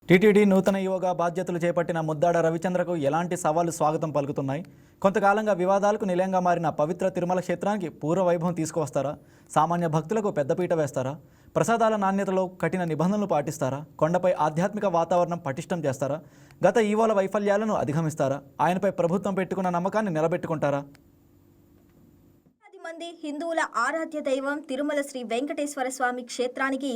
TTD నూతన ఈవోగా బాధ్యతలు చేపట్టిన ముద్దాడ రవిచంద్రకు ఎలాంటి సవాళ్లు స్వాగతం పలుకుతున్నాయి? కొంతకాలంగా వివాదాలకు నిలయంగా మారిన పవిత్ర తిరుమల క్షేత్రానికి పూర్వ వైభవం తీసుకువస్తారా? సామాన్య భక్తులకు పెద్దపీట వేస్తారా? ప్రసాదాల నాణ్యతలో కఠిన నిబంధనలు పాటిస్తారా? కొండపై ఆధ్యాత్మిక వాతావరణం పటిష్టం చేస్తారా? గత ఈవోల వైఫల్యాలను అధిగమిస్తారా? ఆయనపై ప్రభుత్వం పెట్టుకున్న నమ్మకాన్ని నిలబెట్టుకుంటారా? మంది హిందువుల ఆరాధ్య దైవం తిరుమల శ్రీ వెంకటేశ్వర స్వామి క్షేత్రానికి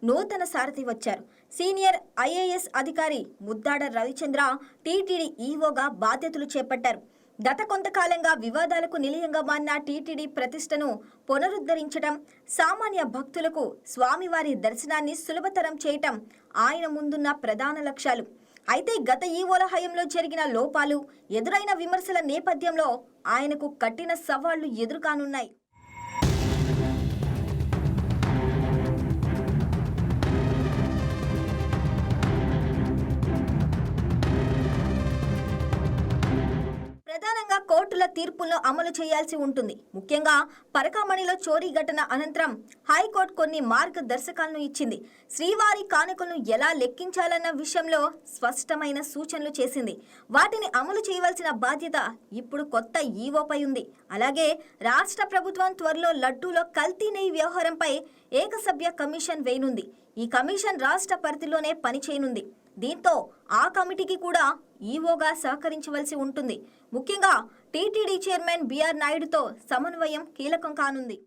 నూతన సారథి వచ్చారు. సీనియర్ ఐఏఎస్ అధికారి ముద్దాడ రవిచంద్ర టీటీడీ ఈవోగా బాధ్యతలు చేపట్టారు. గత కొంతకాలంగా వివాదాలకు నిలయంగా మారిన టీటీడీ ప్రతిష్టను పునరుద్ధరించడం, సామాన్య భక్తులకు స్వామివారి దర్శనాన్ని సులభతరం చేయటం ఆయన ముందున్న ప్రధాన లక్ష్యాలు. అయితే గత ఈవోల హయంలో జరిగిన లోపాలు, ఎదురైన విమర్శల నేపథ్యంలో ఆయనకు కఠిన సవాళ్లు ఎదురుకానున్నాయి. ప్రధానంగా కోర్టుల తీర్పులను అమలు చేయాల్సి ఉంటుంది. ముఖ్యంగా పరకామణిలో చోరీ ఘటన అనంతరం హైకోర్టు కొన్ని మార్గదర్శకాలను ఇచ్చింది. శ్రీవారి కానుకలను ఎలా లెక్కించాలన్న విషయంలో స్పష్టమైన సూచనలు చేసింది. వాటిని అమలు చేయవలసిన బాధ్యత ఇప్పుడు కొత్త ఈవోపై ఉంది. అలాగే రాష్ట్ర ప్రభుత్వం త్వరలో లడ్డూలో కల్తీ నెయ్యి వ్యవహారంపై ఏకసభ్య కమిషన్ వేయనుంది. ఈ కమిషన్ రాష్ట్ర పరిధిలోనే పనిచేయనుంది. దీంతో ఆ కమిటీకి కూడా ఈవోగా సహకరించవలసి ఉంటుంది. ముఖ్యంగా టీటీడీ చైర్మన్ బిఆర్ నాయుడుతో సమన్వయం కీలకం కానుంది.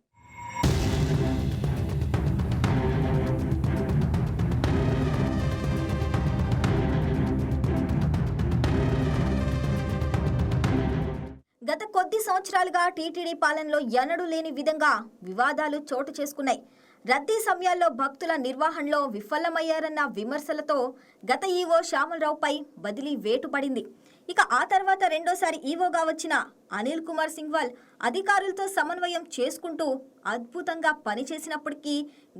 గత కొద్ది సంవత్సరాలుగా టీటీడీ పాలనలో ఎన్నడూ లేని విధంగా వివాదాలు చోటు చేసుకున్నాయి. రద్దీ సమయాల్లో భక్తుల నిర్వహణలో విఫలమయ్యారన్న విమర్శలతో గత ఈవో శ్యామలరావుపై బదిలీ వేటు పడింది. ఇక ఆ తర్వాత రెండోసారి ఈవోగా వచ్చిన అనిల్ కుమార్ సింఘ్వాల్ అధికారులతో సమన్వయం చేసుకుంటూ అద్భుతంగా పనిచేసినప్పటికీ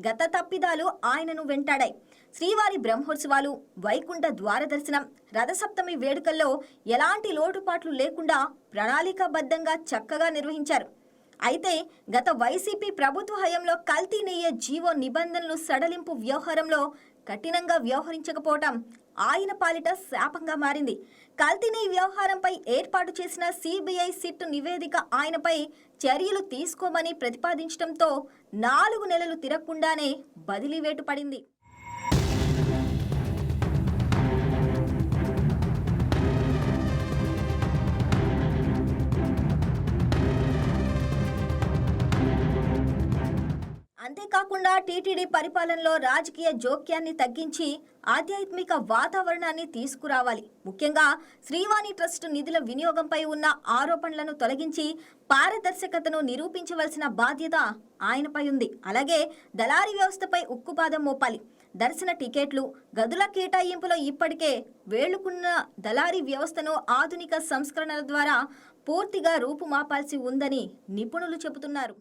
గత తప్పిదాలు ఆయనను వెంటాడాయి. శ్రీవారి బ్రహ్మోత్సవాలు, వైకుంఠ ద్వార దర్శనం, రథసప్తమి వేడుకల్లో ఎలాంటి లోటుపాట్లు లేకుండా ప్రణాళికాబద్ధంగా చక్కగా నిర్వహించారు. అయితే గత వైసీపీ ప్రభుత్వ హయాంలో కల్తీ నెయ్యి జీవో నిబంధనలు సడలింపు వ్యవహారంలో కఠినంగా వ్యవహరించకపోవటం ఆయన పాలిట శాపంగా మారింది. కల్తీ నెయ్యి వ్యవహారంపై ఏర్పాటు చేసిన సిబిఐ సిట్ నివేదిక ఆయనపై చర్యలు తీసుకోమని ప్రతిపాదించడంతో 4 నెలలు తిరగకుండానే బదిలీ వేటు పడింది. అంతేకాకుండా టీటీడీ పరిపాలనలో రాజకీయ జోక్యాన్ని తగ్గించి ఆధ్యాత్మిక వాతావరణాన్ని తీసుకురావాలి. ముఖ్యంగా శ్రీవాణి ట్రస్ట్ నిధుల వినియోగంపై ఉన్న ఆరోపణలను తొలగించి పారదర్శకతను నిరూపించవలసిన బాధ్యత ఆయనపై ఉంది. అలాగే దళారీ వ్యవస్థపై ఉక్కుపాదం మోపాలి. దర్శన టికెట్లు, గదుల కేటాయింపులో ఇప్పటికే వేళ్లుకున్న దళారీ వ్యవస్థను ఆధునిక సంస్కరణల ద్వారా పూర్తిగా రూపుమాపాల్సి ఉందని నిపుణులు చెబుతున్నారు.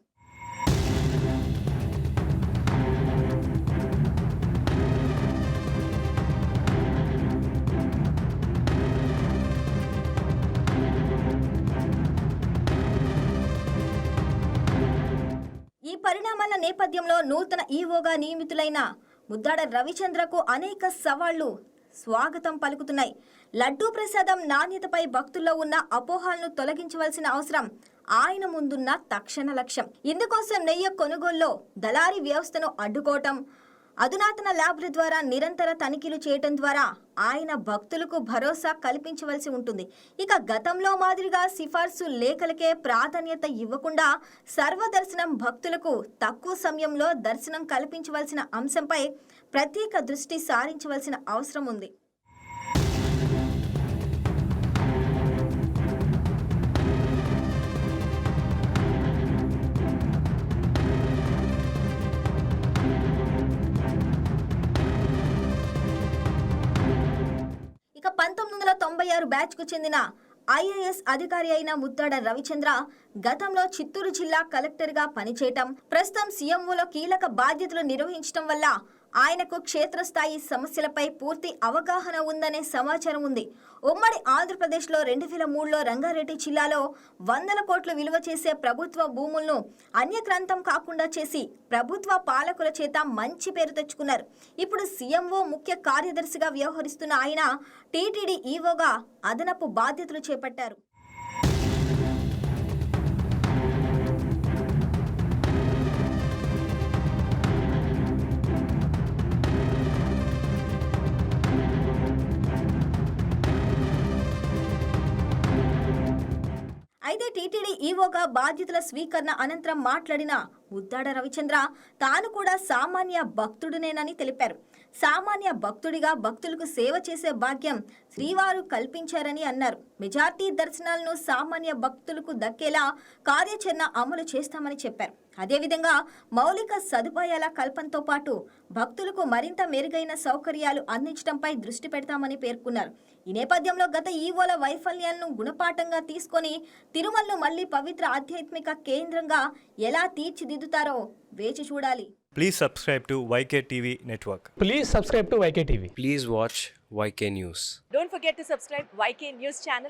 ఈ పరిణామాల నేపథ్యంలో నూతన ఈవోగా నియమితులైన ముద్దాడ రవిచంద్రకు అనేక సవాళ్లు స్వాగతం పలుకుతున్నాయి. లడ్డూ ప్రసాదం నాణ్యతపై భక్తుల్లో ఉన్న అపోహలను తొలగించవలసిన అవసరం ఆయన ముందున్న తక్షణ లక్ష్యం. ఇందుకోసం నెయ్యి కొనుగోలులో దళారీ వ్యవస్థను అడ్డుకోవటం, అధునాతన ల్యాబ్ల ద్వారా నిరంతర తనిఖీలు చేయటం ద్వారా ఆయన భక్తులకు భరోసా కల్పించవలసి ఉంటుంది. ఇక గతంలో మాదిరిగా సిఫార్సు లేఖలకే ప్రాధాన్యత ఇవ్వకుండా సర్వదర్శనం భక్తులకు తక్కువ సమయంలో దర్శనం కల్పించవలసిన అంశంపై ప్రత్యేక దృష్టి సారించవలసిన అవసరం ఉంది. ఇక 1996 బ్యాచ్కు చెందిన ఐఏఎస్ అధికారి అయిన ముద్దాడ రవిచంద్ర గతంలో చిత్తూరు జిల్లా కలెక్టర్గా పనిచేయటం, ప్రస్తుతం సీఎంఓలో కీలక బాధ్యతలు నిర్వహించడం వల్ల ఆయనకు క్షేత్రస్థాయి సమస్యలపై పూర్తి అవగాహన ఉందనే సమాచారం ఉంది. ఉమ్మడి ఆంధ్రప్రదేశ్లో 2003లో రంగారెడ్డి జిల్లాలో 100 కోట్లు విలువ చేసే ప్రభుత్వ భూములను అన్యక్రాంతం కాకుండా చేసి ప్రభుత్వ పాలకుల చేత మంచి పేరు తెచ్చుకున్నారు. ఇప్పుడు సీఎంఓ ముఖ్య కార్యదర్శిగా వ్యవహరిస్తున్న ఆయన టీటీడీ ఈవోగా అదనపు బాధ్యతలు చేపట్టారు. అయితే టీటీడీ ఈవోగా బాధ్యతల స్వీకరణ అనంతరం మాట్లాడిన ముద్దాడ రవిచంద్ర తాను కూడా సామాన్య భక్తుడినేనని తెలిపారు. సామాన్య భక్తుడిగా భక్తులకు సేవ చేసే భాగ్యం శ్రీవారు కల్పించారని అన్నారు. మెజార్టీ దర్శనాలను సామాన్య భక్తులకు దక్కేలా కార్యాచరణ అమలు చేస్తామని చెప్పారు. అదేవిధంగా మౌలిక సదుపాయాల కల్పనతో పాటు భక్తులకు మరింత మెరుగైన సౌకర్యాలు అందించడంపై దృష్టి పెడతామని పేర్కొన్నారు. ఈ నేపథ్యంలో గత ఈవోల వైఫల్యాలను గుణపాఠంగా తీసుకొని తిరుమలను మళ్లీ పవిత్ర ఆధ్యాత్మిక కేంద్రంగా ఎలా తీర్చిదిద్దుతారో వేచి చూడాలి. Please subscribe to YK TV Network. Please subscribe to YK TV. Please watch YK News. Don't forget to subscribe YK News channel.